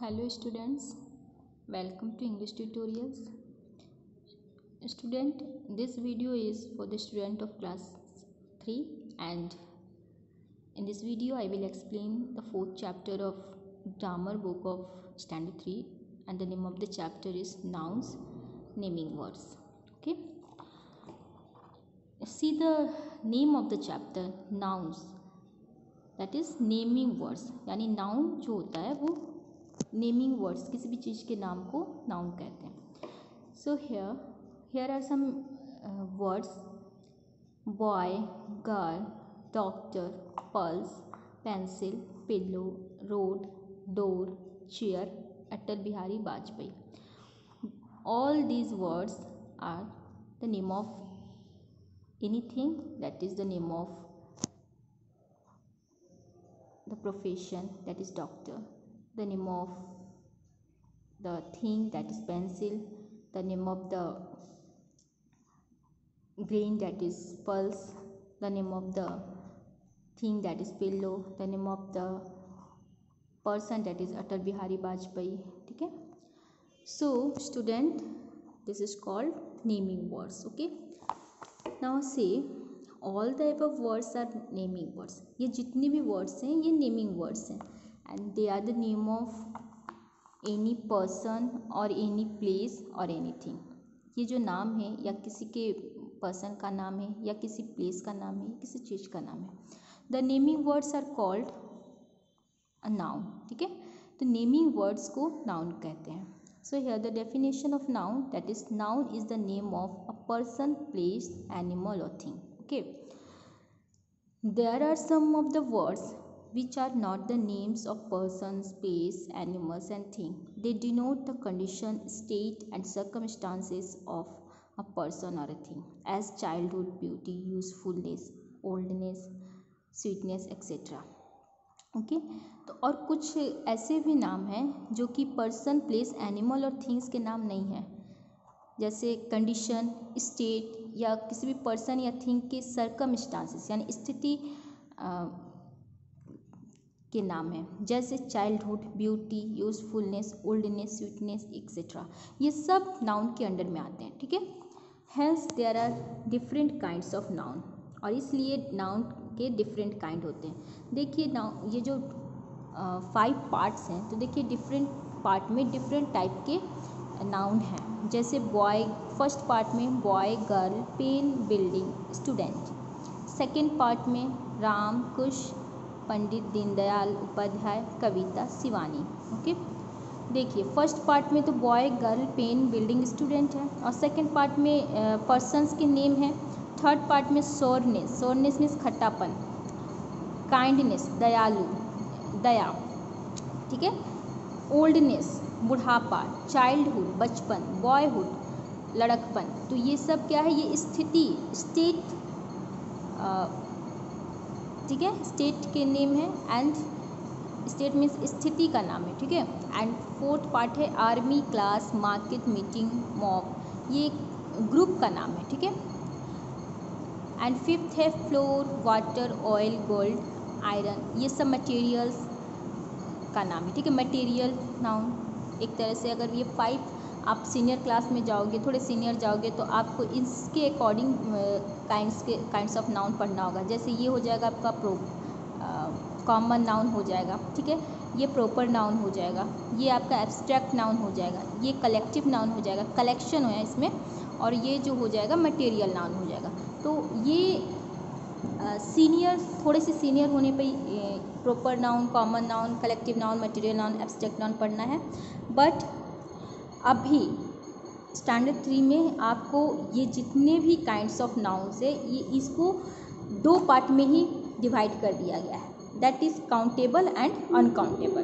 Hello students, welcome to English tutorials. Student, this video is for the student of class 3 and in this video I will explain the fourth chapter of grammar book of standard 3 and the name of the chapter is nouns, naming words. Okay, see the name of the chapter nouns, that is naming words. यानी noun जो होता है वो naming words, किसी भी चीज़ के नाम को नाउन कहते हैं. So here are some words: boy, girl, doctor, pulse, pencil, pillow, road, door, chair, Atal Bihari Vajpayee. All these words are the name of anything, that is the name of the profession, that is doctor. The name of the thing, that is pencil. The name of the grain, that is pulse. The name of the thing, that is pillow. The name of the person, that is Atal Bihari Vajpayee. ठीक है. So student, this is called naming words. Okay. Now say all the above words are naming words. ये जितने भी words हैं ये naming words हैं. And they are the name of any person or any place or anything. ये जो नाम है या किसी के पर्सन का नाम है या किसी प्लेस का नाम है या किसी चीज़ का नाम है. The naming words are called a noun. ठीक है, तो नेमिंग वर्ड्स को नाउन कहते हैं. So here the definition of noun, that is noun is the name of a person, place, animal और thing. Okay, there are some of the words which are not the names of persons, place, animals and things. They denote the condition, state and circumstances of a person or a thing, as childhood, beauty, usefulness, oldness, sweetness etc. Okay, तो और कुछ ऐसे भी नाम हैं जो कि person, place, animal और थिंग्स के नाम नहीं हैं, जैसे कंडीशन, स्टेट या किसी भी पर्सन या थिंग के सर्कमस्टांसेस यानी स्थिति के नाम है, जैसे childhood, beauty, usefulness, oldness, sweetness etcetera. ये सब नाउन के अंडर में आते हैं. ठीक है, hence there are different kinds of noun, और इसलिए नाउन के डिफरेंट काइंड होते हैं. देखिए नाउन, ये जो 5 पार्ट्स हैं, तो देखिए डिफरेंट पार्ट में डिफरेंट टाइप के नाउन हैं. जैसे बॉय, फर्स्ट पार्ट में boy, girl, pen, building, student. Second part में राम, कुश, पंडित दीनदयाल उपाध्याय, कविता, शिवानी. ओके, देखिए फर्स्ट पार्ट में तो boy, girl, pen, building, student है, और सेकंड पार्ट में पर्सन्स के नेम है. थर्ड पार्ट में सोरनेस, सोरनेस मीन्स खट्टापन, काइंडनेस, दयालु, दया. ठीक है, ओल्डनेस, बुढ़ापा, चाइल्डहुड, बचपन, बॉयहुड, लड़कपन. तो ये सब क्या है, ये स्थिति, स्टेट. ठीक है, स्टेट के नेम है, एंड स्टेट मीन्स स्थिति का नाम है. ठीक है, एंड फोर्थ पार्ट है army, class, market, meeting, mob, ये ग्रुप का नाम है. ठीक है, एंड फिफ्थ है floor, water, oil, gold, iron, ये सब मटेरियल्स का नाम है. ठीक है, मटेरियल नाउन. एक तरह से अगर ये 5 आप सीनियर क्लास में जाओगे, थोड़े सीनियर जाओगे, तो आपको इसके अकॉर्डिंग काइंड्स ऑफ नाउन पढ़ना होगा. जैसे ये हो जाएगा आपका कॉमन नाउन हो जाएगा. ठीक है, ये प्रॉपर नाउन हो जाएगा, ये आपका एब्स्ट्रैक्ट नाउन हो जाएगा, ये कलेक्टिव नाउन हो जाएगा, कलेक्शन है इसमें, और ये जो हो जाएगा मटेरियल नाउन हो जाएगा. तो ये सीनियर, थोड़े से सीनियर होने पे proper noun, common noun, collective noun, material noun, abstract noun पढ़ना है. बट अभी स्टैंडर्ड 3 में आपको ये जितने भी काइंड्स ऑफ नाउन्स है, ये इसको 2 पार्ट में ही डिवाइड कर दिया गया है, that is countable and uncountable.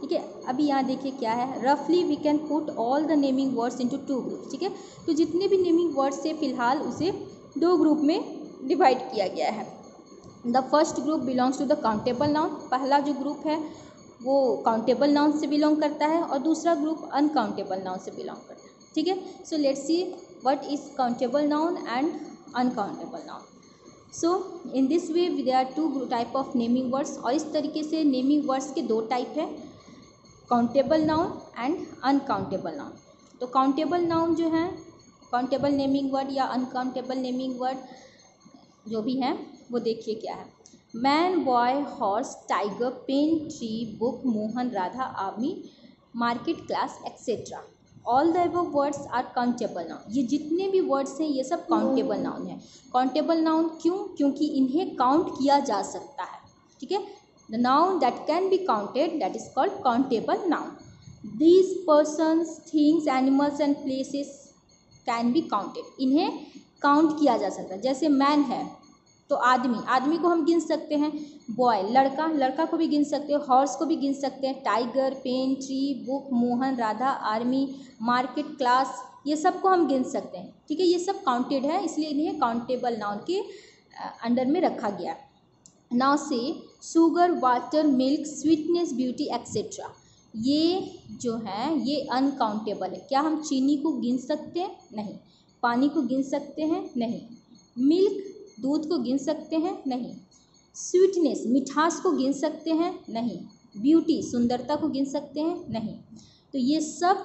ठीक है, अभी यहाँ देखिए क्या है, रफली we can put all the naming words into 2 groups. ठीक है, तो जितने भी नेमिंग वर्ड्स है फिलहाल उसे 2 ग्रुप में डिवाइड किया गया है. The first group belongs to the countable noun. पहला जो ग्रुप है वो काउंटेबल नाउन से बिलोंग करता है, और दूसरा ग्रुप अनकाउंटेबल नाउन से बिलोंग करता है. ठीक है, so let's see what is countable noun and uncountable noun. So in this way there are 2 type of naming words, और इस तरीके से नेमिंग वर्ड्स के 2 टाइप है. Countable noun and uncountable noun. तो काउंटेबल नाउन जो है, काउंटेबल नेमिंग वर्ड या अनकाउंटेबल नेमिंग वर्ड जो भी है वो देखिए क्या है। Man, boy, horse, tiger, pen, tree, book, Mohan, Radha, army, market, class, etcetera. All the above words are countable noun. ये जितने भी वर्ड्स हैं ये सब काउंटेबल नाउन है। काउंटेबल नाउन क्यों? क्योंकि इन्हें काउंट किया जा सकता है, ठीक है। The noun that can be counted that is called countable noun. These persons, things, animals and places can be counted. इन्हें काउंट किया जा सकता है। जैसे मैन है तो आदमी, आदमी को हम गिन सकते हैं। बॉय लड़का, लड़का को भी गिन सकते हैं। हॉर्स को भी गिन सकते हैं। Tiger, pen, tree, book, Mohan, Radha, army, market, class, ये सब को हम गिन सकते हैं, ठीक है। ये सब काउंटेड है, इसलिए इन्हें काउंटेबल नाउन के अंडर में रखा गया। नाउ से sugar, water, milk, sweetness, beauty, etcetera, ये जो है ये अनकाउंटेबल है। क्या हम चीनी को गिन सकते हैं? नहीं। पानी को गिन सकते हैं? नहीं। मिल्क, दूध को गिन सकते हैं? नहीं। स्वीटनेस, मिठास को गिन सकते हैं? नहीं। ब्यूटी, सुंदरता को गिन सकते हैं? नहीं। तो ये सब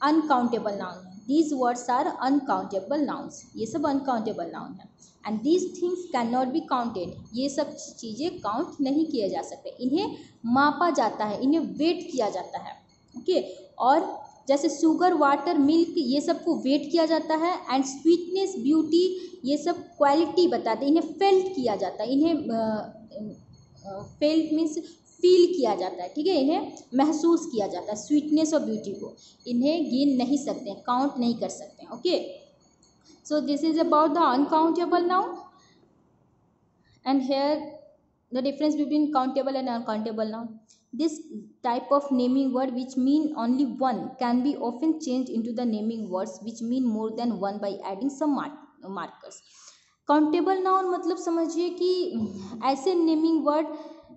अनकाउंटेबल नाउन है। These words are uncountable nouns. ये सब अनकाउंटेबल नाउन है। And these things can not be counted. ये सब चीज़ें काउंट नहीं किए जा सकते। इन्हें मापा जाता है, इन्हें वेट किया जाता है, ओके। और जैसे शुगर, वाटर, मिल्क, ये सब को वेट किया जाता है। एंड स्वीटनेस, ब्यूटी, ये सब क्वालिटी बताते हैं। इन्हें फेल्ट किया जाता है। इन्हें फेल्ट मीन्स फील किया जाता है, ठीक है। इन्हें महसूस किया जाता है। स्वीटनेस और ब्यूटी को इन्हें गिन नहीं सकते हैं, काउंट नहीं कर सकते हैं, okay. So this is about the uncountable noun and here the difference between countable and uncountable noun. This type of naming word which mean only one can be often changed into the naming words which mean more than one by adding some markers. Countable noun मतलब समझिए कि ऐसे naming word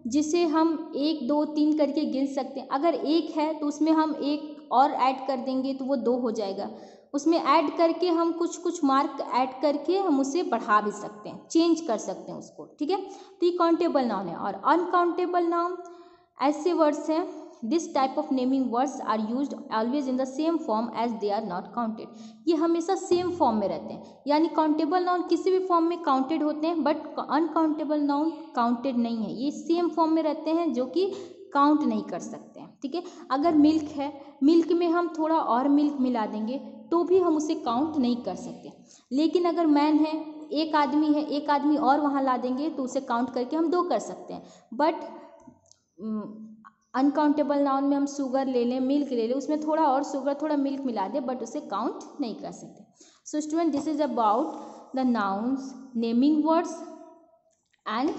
जिसे हम 1, 2, 3 करके गिन सकते हैं। अगर एक है तो उसमें हम एक और ऐड कर देंगे तो वो 2 हो जाएगा। उसमें ऐड करके हम कुछ कुछ मार्क ऐड करके हम उसे बढ़ा भी सकते हैं, चेंज कर सकते हैं उसको, ठीक है। तो ये काउंटेबल नाउन है। और अनकाउंटेबल नाउन ऐसे वर्ड्स हैं, this type of naming words are used always in the same form as they are not counted. ये हमेशा सेम फॉर्म में रहते हैं, यानी काउंटेबल नाउन किसी भी फॉर्म में काउंटेड होते हैं, बट अनकाउंटेबल नाउन काउंटेड नहीं है। ये सेम फॉर्म में रहते हैं जो कि काउंट नहीं कर सकते हैं, ठीक है। अगर मिल्क है, मिल्क में हम थोड़ा और मिल्क मिला देंगे तो भी हम उसे काउंट नहीं कर सकते। लेकिन अगर मैन है, एक आदमी है, एक आदमी और वहाँ ला देंगे तो उसे काउंट करके हम 2 कर सकते हैं। बट अनकाउंटेबल नाउन में हम शुगर ले लें, मिल्क ले लें, उसमें थोड़ा और शुगर, थोड़ा मिल्क मिला दें, बट उसे काउंट नहीं कर सकते। So student, this is about the nouns, naming words and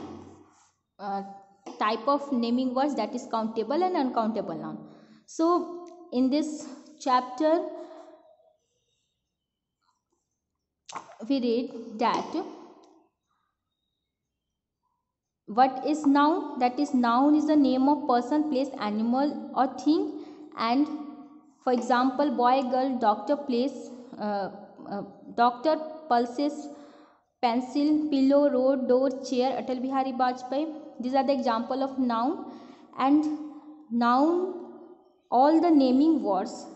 type of naming words, that is countable and uncountable noun. So in this chapter we read that what is noun, that is noun is the name of person, place, animal or thing. And for example, boy, girl, doctor, place, doctor, pulses, pencil, pillow, road, door, chair, Atal Bihari Vajpayee. These are the example of noun. And noun, all the naming words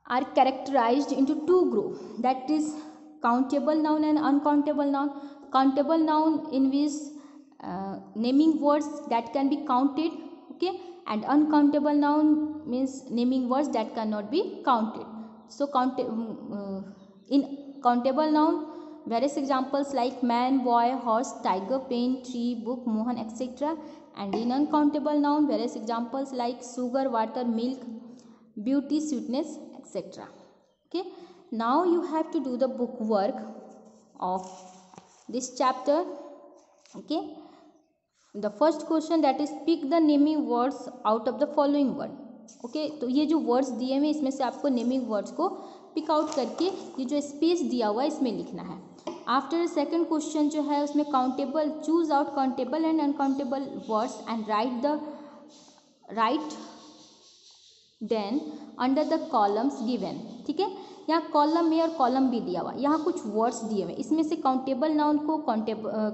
are characterized into 2 groups, that is countable noun and uncountable noun. Countable noun in which naming words that can be counted, okay, and uncountable noun means naming words that cannot be counted. So in countable noun, various examples like man, boy, horse, tiger, pen, tree, book, mohan, etc. And in uncountable noun, various examples like sugar, water, milk, beauty, sweetness, etc. Okay, now you have to do the book work of this chapter. Okay, the first question, that is pick the naming words out of the following word. Okay, तो ये जो words दिए हुए इसमें से आपको naming words को pick out करके ये जो स्पेस दिया हुआ है इसमें लिखना है। आफ्टर सेकंड क्वेश्चन जो है उसमें countable, choose out countable and uncountable words and write then under the columns given, ठीक है, यहाँ कॉलम ए और कॉलम बी दिया हुआ, यहाँ कुछ वर्ड्स दिए हुए, इसमें से काउंटेबल नाउन को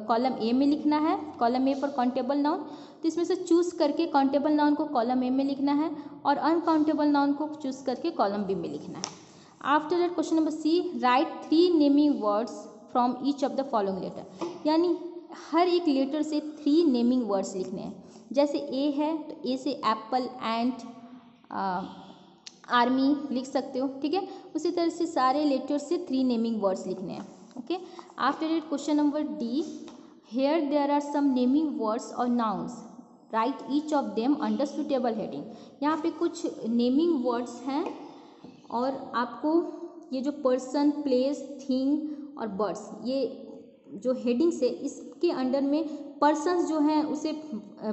कॉलम ए में लिखना है, column A for countable noun, तो इसमें से चूज करके काउंटेबल नाउन को कॉलम ए में लिखना है और अनकाउंटेबल नाउन को चूज करके कॉलम बी में लिखना है। After that question number C, write 3 naming words from each of the following letter, यानी हर एक लेटर से 3 नेमिंग वर्ड्स लिखने हैं। जैसे ए है तो ए से एप्पल, एंड, आर्मी लिख सकते हो, ठीक है। उसी तरह से सारे लेटर से 3 नेमिंग वर्ड्स लिखने हैं, okay. After it question number D, here there are some naming words और nouns, right each of them under suitable heading. यहाँ पे कुछ नेमिंग वर्ड्स हैं और आपको ये जो पर्सन, प्लेस, थिंग और बर्ड्स, ये जो हेडिंग्स है इसके अंडर में पर्सन्स जो हैं उसे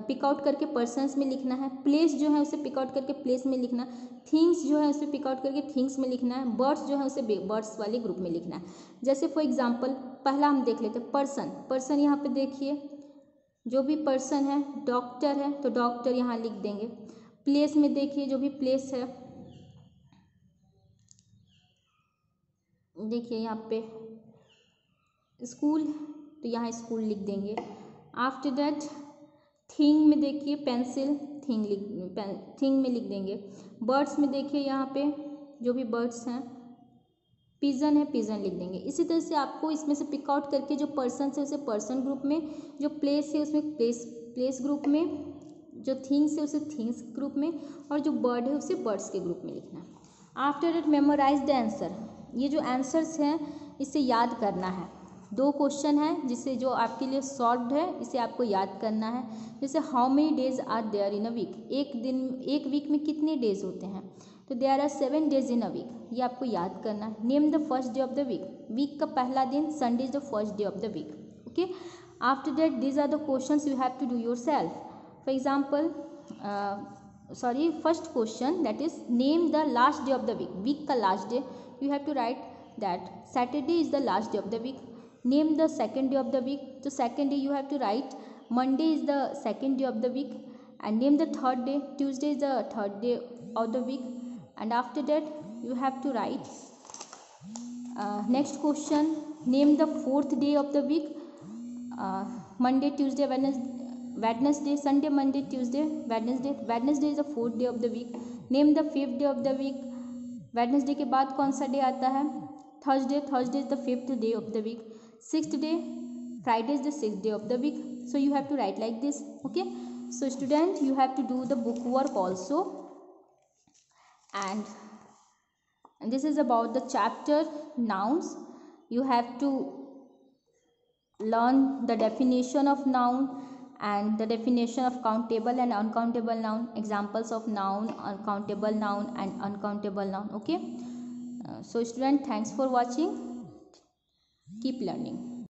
पिक आउट करके पर्सन्स में लिखना है, प्लेस जो है उसे पिक आउट करके प्लेस में लिखना है, थिंग्स जो है उसे पिक आउट करके थिंग्स में लिखना है, बर्ड्स जो है उसे बर्ड्स वाले ग्रुप में लिखना है। जैसे फॉर एग्जांपल पहला हम देख लेते हैं पर्सन। पर्सन यहाँ पे देखिए, जो भी पर्सन है, डॉक्टर है तो डॉक्टर यहाँ लिख देंगे। प्लेस में देखिए, जो भी प्लेस है, देखिए यहाँ पे स्कूल तो यहाँ स्कूल लिख देंगे। आफ्टर दैट थिंग में देखिए पेंसिल, थिंग में लिख देंगे। बर्ड्स में देखिए यहाँ पे जो भी बर्ड्स हैं, पिजन है, पिजन लिख देंगे। इसी तरह से आपको इसमें से पिक आउट करके जो पर्सन है उसे पर्सन ग्रुप में, जो प्लेस है उसमें प्लेस ग्रुप में, जो थिंग्स है उसे थिंग्स ग्रुप में, और जो बर्ड है उसे बर्ड्स के ग्रुप में लिखना है। After it memorise the answer, ये जो आंसर्स हैं इसे याद करना है। 2 क्वेश्चन है जिसे जो आपके लिए सॉल्व्ड है, इसे आपको याद करना है। जैसे how many days are there in a week, एक वीक में कितने डेज होते हैं, तो there are 7 days in a week, ये आपको याद करना है। Name the first day of the week, week का पहला दिन Sunday is the first day of the week, okay. After that these are the questions you have to do yourself. For example first question that is name the last day of the week, week का last day, you have to write that Saturday is the last day of the week. Name the second day of the week, so second day you have to write Monday is the second day of the week, and name the third day, Tuesday is the third day of the week, and after that you have to write next question, name the fourth day of the week, Monday, Tuesday, Wednesday, Sunday, Monday, Tuesday, Wednesday, Wednesday is the fourth day of the week. Name the fifth day of the week, Wednesday के बाद कौन सा day आता है, Thursday, Thursday is the fifth day of the week. Sixth day, Friday is the 6th day of the week. So you have to write like this, okay. So student, you have to do the book work also, and this is about the chapter nouns. You have to learn the definition of noun and the definition of countable and uncountable noun, examples of noun, uncountable noun and uncountable noun, okay. So student, thanks for watching. Keep learning.